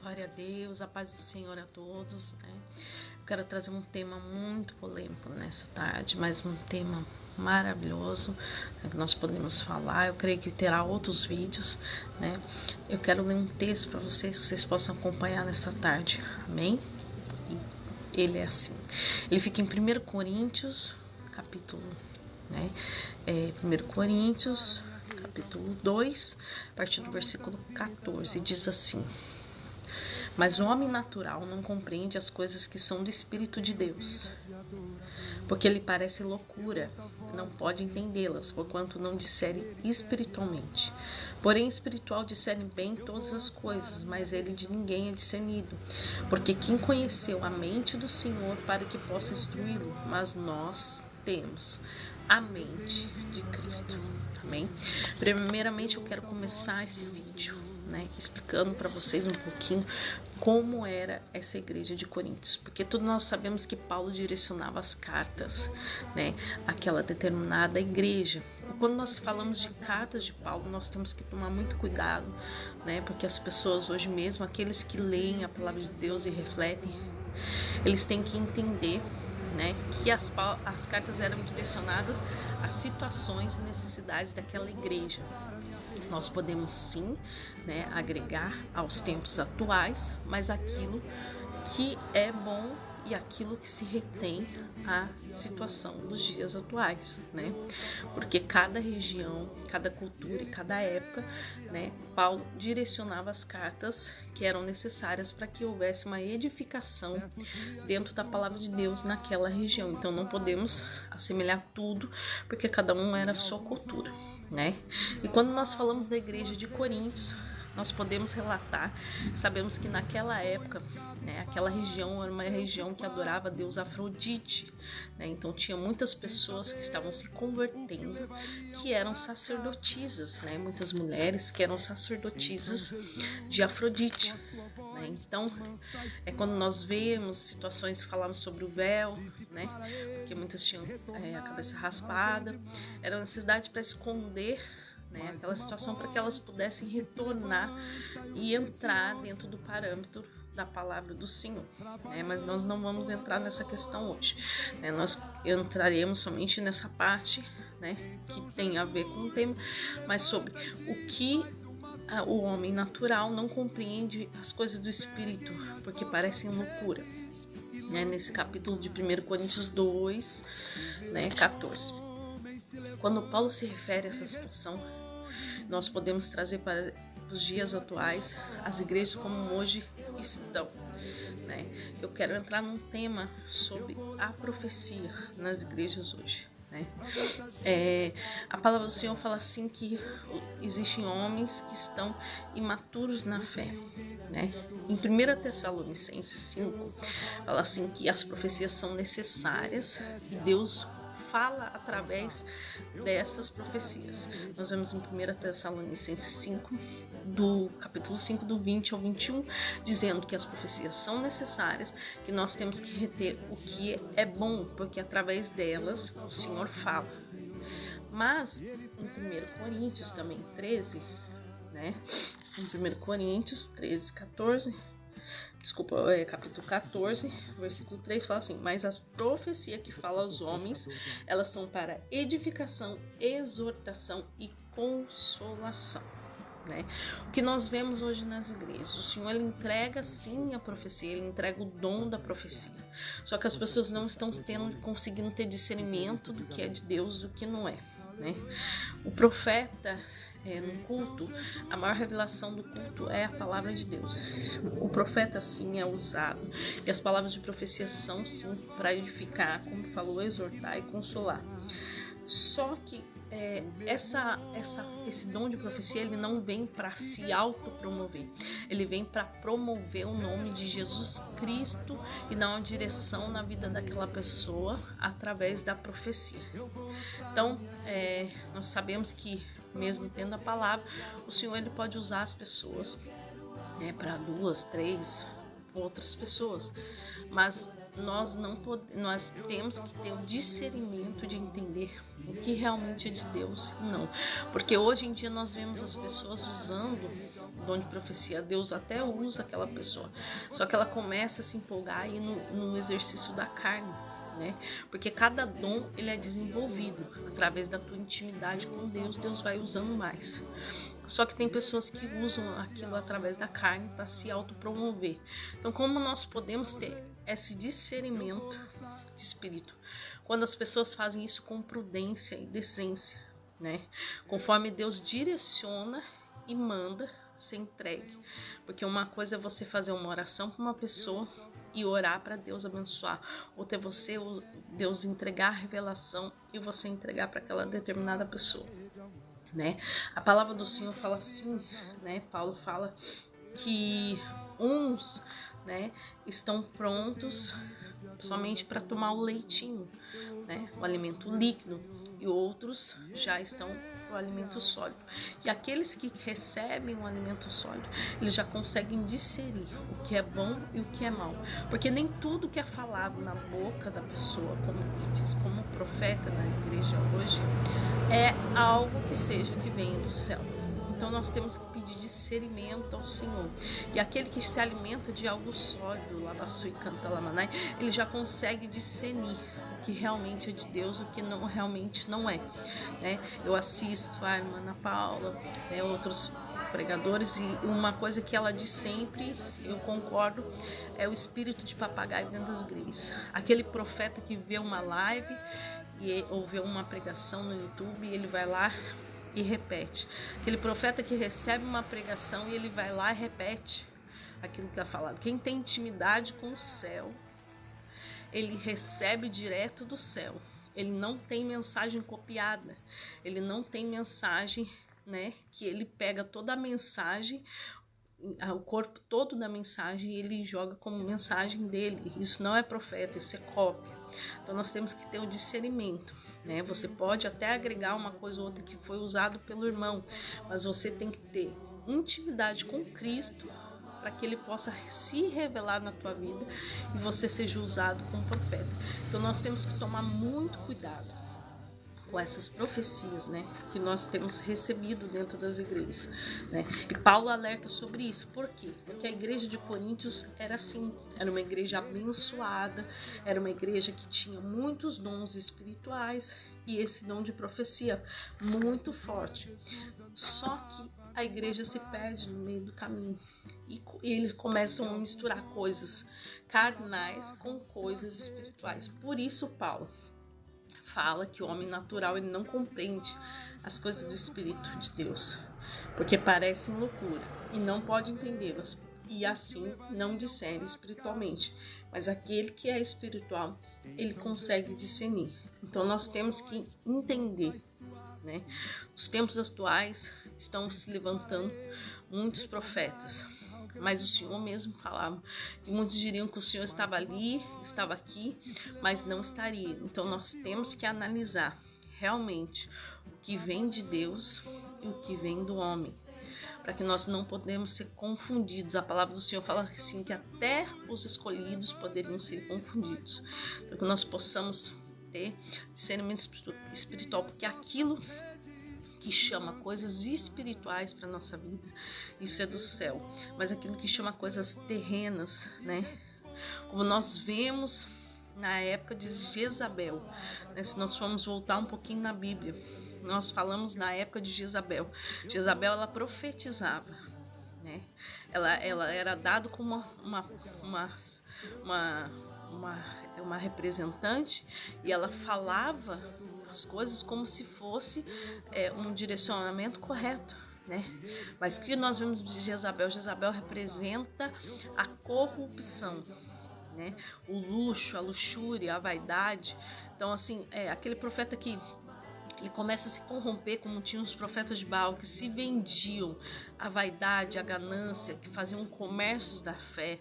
Glória a Deus, a paz do Senhor a todos, né? Eu quero trazer um tema muito polêmico nessa tarde, mas um tema maravilhoso, né, que nós podemos falar. Eu creio que terá outros vídeos, né? Eu quero ler um texto para vocês que vocês possam acompanhar nessa tarde, amém? E ele é assim, ele fica em 1 Coríntios, capítulo, né? 1 Coríntios, capítulo 2, a partir do versículo 14, diz assim: mas o homem natural não compreende as coisas que são do Espírito de Deus, porque lhe parece loucura, não pode entendê-las, porquanto não discerne espiritualmente. Porém, espiritual discerne bem todas as coisas, mas ele de ninguém é discernido. Porque quem conheceu a mente do Senhor para que possa instruí-lo? Mas nós temos a mente de Cristo. Amém? Primeiramente, eu quero começar esse vídeo, né, explicando para vocês um pouquinho como era essa igreja de Coríntios, porque todos nós sabemos que Paulo direcionava as cartas, né, àquela determinada igreja. E quando nós falamos de cartas de Paulo, nós temos que tomar muito cuidado, né, porque as pessoas hoje mesmo, aqueles que leem a palavra de Deus e refletem, eles têm que entender, né, que as cartas eram direcionadas às situações e necessidades daquela igreja. Nós podemos sim, né, agregar aos tempos atuais, mas aquilo que é bom e aquilo que se retém à situação dos dias atuais, né? Porque cada região, cada cultura e cada época, né, Paulo direcionava as cartas que eram necessárias para que houvesse uma edificação dentro da palavra de Deus naquela região. Então não podemos assemelhar tudo, porque cada um era a sua cultura, né? E quando nós falamos da igreja de Coríntios, nós podemos relatar, sabemos que naquela época, né, aquela região era uma região que adorava a deusa Afrodite, né? Então tinha muitas pessoas que estavam se convertendo, que eram sacerdotisas, né? Muitas mulheres que eram sacerdotisas de Afrodite, né? Então, quando nós vemos situações que falamos sobre o véu, né? Porque muitas tinham a cabeça raspada, era necessidade para esconder, né, aquela situação, para que elas pudessem retornar e entrar dentro do parâmetro da palavra do Senhor, né? Mas nós não vamos entrar nessa questão hoje, né? Nós entraremos somente nessa parte, né, que tem a ver com o tema, mas sobre o que o homem natural não compreende as coisas do Espírito, porque parecem loucura, né? Nesse capítulo de 1 Coríntios 2, né, 14. Quando Paulo se refere a essa situação, nós podemos trazer para os dias atuais as igrejas como hoje estão, né? Eu quero entrar num tema sobre a profecia nas igrejas hoje, né? A palavra do Senhor fala assim que existem homens que estão imaturos na fé, né? Em 1 Tessalonicenses 5 fala assim que as profecias são necessárias e Deus fala através dessas profecias. Nós vemos em 1 Tessalonicenses 5, do capítulo 5, do 20 ao 21, dizendo que as profecias são necessárias, que nós temos que reter o que é bom, porque através delas o Senhor fala. Mas em 1 Coríntios também 13, né? Em 1 Coríntios 13, 14, capítulo 14, versículo 3, fala assim: mas as profecias que falam aos homens, elas são para edificação, exortação e consolação, né? O que nós vemos hoje nas igrejas, o Senhor, ele entrega sim a profecia, ele entrega o dom da profecia, só que as pessoas não estão conseguindo ter discernimento do que é de Deus, do que não é, né? O profeta, no culto, a maior revelação do culto é a palavra de Deus. O profeta sim é usado, e as palavras de profecia são sim para edificar, como falou, exortar e consolar. Só que esse dom de profecia, ele não vem para se autopromover, ele vem para promover o nome de Jesus Cristo e dar uma direção na vida daquela pessoa através da profecia. Então, nós sabemos que mesmo tendo a palavra, o Senhor, ele pode usar as pessoas, né, para 2, 3 outras pessoas, mas nós temos que ter o discernimento de entender o que realmente é de Deus e não. Porque hoje em dia nós vemos as pessoas usando o dom de profecia. Deus até usa aquela pessoa, só que ela começa a se empolgar aí no exercício da carne, né? Porque cada dom ele é desenvolvido através da tua intimidade com Deus. Deus vai usando mais. Só que tem pessoas que usam aquilo através da carne para se autopromover. Então, como nós podemos ter esse discernimento de espírito? Quando as pessoas fazem isso com prudência e decência, né? Conforme Deus direciona e manda ser entregue. Porque uma coisa é você fazer uma oração para uma pessoa e orar para Deus abençoar. Outra é Deus entregar a revelação e você entregar para aquela determinada pessoa. Né? A palavra do Senhor fala assim, né? Paulo fala que uns, né, estão prontos somente para tomar o leitinho, né, o alimento líquido, e outros já estão para o alimento sólido. E aqueles que recebem o alimento sólido, eles já conseguem discernir o que é bom e o que é mal. Porque nem tudo que é falado na boca da pessoa, como profeta na igreja hoje, é algo que seja que venha do céu. Então nós temos que pedir discernimento ao Senhor. E aquele que se alimenta de algo sólido, Labassui Canta Lamanai, ele já consegue discernir o que realmente é de Deus, o que não realmente não é. Né? Eu assisto a irmã Ana Paula, né, outros pregadores, e uma coisa que ela diz sempre, eu concordo, é o espírito de papagaio dentro das igrejas. Aquele profeta que vê uma live ou vê uma pregação no YouTube e ele vai lá e repete. Aquele profeta que recebe uma pregação e ele vai lá e repete aquilo que está falado. Quem tem intimidade com o céu, ele recebe direto do céu. Ele não tem mensagem copiada. Ele não tem mensagem, né, que ele pega toda a mensagem, o corpo todo da mensagem, e ele joga como mensagem dele. Isso não é profeta, isso é cópia. Então nós temos que ter o discernimento, né? Você pode até agregar uma coisa ou outra que foi usado pelo irmão, mas você tem que ter intimidade com Cristo para que ele possa se revelar na tua vida e você seja usado como profeta. Então nós temos que tomar muito cuidado com essas profecias, né, que nós temos recebido dentro das igrejas, né? E Paulo alerta sobre isso. Por quê? Porque a igreja de Coríntios era assim, era uma igreja abençoada, era uma igreja que tinha muitos dons espirituais e esse dom de profecia muito forte. Só que a igreja se perde no meio do caminho e eles começam a misturar coisas carnais com coisas espirituais. Por isso Paulo fala que o homem natural ele não compreende as coisas do Espírito de Deus, porque parecem loucura e não pode entendê-las, e assim não discerne espiritualmente. Mas aquele que é espiritual, ele consegue discernir. Então nós temos que entender, né? Os tempos atuais estão se levantando muitos profetas, mas o Senhor mesmo falava que muitos diriam que o Senhor estava ali, estava aqui, mas não estaria. Então nós temos que analisar realmente o que vem de Deus e o que vem do homem, para que nós não podemos ser confundidos. A palavra do Senhor fala assim, que até os escolhidos poderiam ser confundidos, para que nós possamos ter discernimento espiritual, porque aquilo que chama coisas espirituais para nossa vida, isso é do céu. Mas aquilo que chama coisas terrenas, né? Como nós vemos na época de Jezabel, né? Se nós formos voltar um pouquinho na Bíblia, nós falamos na época de Jezabel. Jezabel, ela profetizava, né? Ela era dado como uma representante, e ela falava as coisas como se fosse um direcionamento correto, né? Mas o que nós vemos de Jezabel? Jezabel representa a corrupção, né? O luxo, a luxúria, a vaidade. Então, assim, aquele profeta que ele começa a se corromper, como tinham os profetas de Baal, que se vendiam a vaidade, a ganância, que faziam comércios da fé.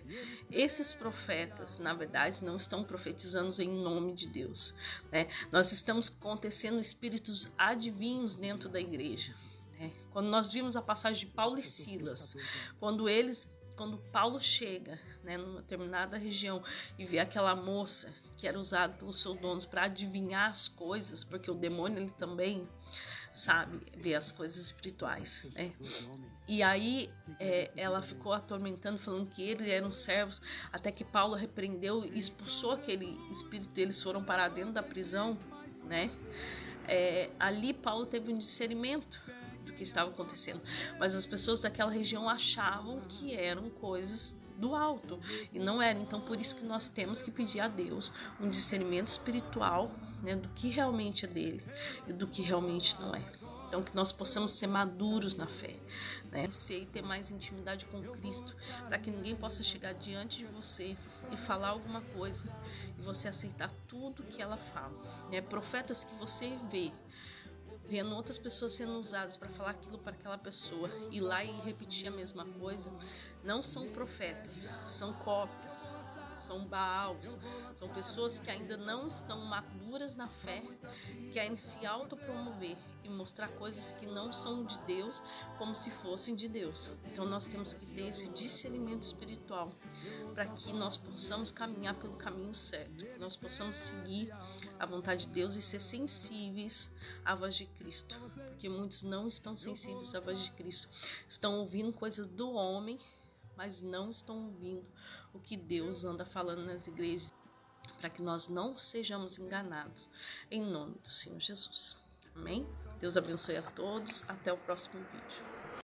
Esses profetas, na verdade, não estão profetizando em nome de Deus, né? Nós estamos acontecendo espíritos adivinhos dentro da igreja, né? Quando nós vimos a passagem de Paulo e Silas, quando Paulo chega, né, numa determinada região e vê aquela moça que era usado pelos seus donos para adivinhar as coisas, porque o demônio ele também sabe ver as coisas espirituais, né? E aí ela ficou atormentando, falando que eles eram servos, até que Paulo repreendeu e expulsou aquele espírito, eles foram parar dentro da prisão, né? Ali Paulo teve um discernimento do que estava acontecendo, mas as pessoas daquela região achavam que eram coisas do alto, e não era. Então por isso que nós temos que pedir a Deus um discernimento espiritual, né, do que realmente é dele e do que realmente não é. Então que nós possamos ser maduros na fé, né, e ter mais intimidade com Cristo, para que ninguém possa chegar diante de você e falar alguma coisa e você aceitar tudo que ela fala, né? Profetas que você vendo outras pessoas sendo usadas para falar aquilo para aquela pessoa, ir lá e repetir a mesma coisa, não são profetas, são cópias, são Baals, são pessoas que ainda não estão maduras na fé, que querem se autopromover e mostrar coisas que não são de Deus como se fossem de Deus. Então nós temos que ter esse discernimento espiritual para que nós possamos caminhar pelo caminho certo, que nós possamos seguir a vontade de Deus e ser sensíveis à voz de Cristo, porque muitos não estão sensíveis à voz de Cristo, estão ouvindo coisas do homem, mas não estão ouvindo o que Deus anda falando nas igrejas, para que nós não sejamos enganados, em nome do Senhor Jesus. Amém? Deus abençoe a todos, até o próximo vídeo.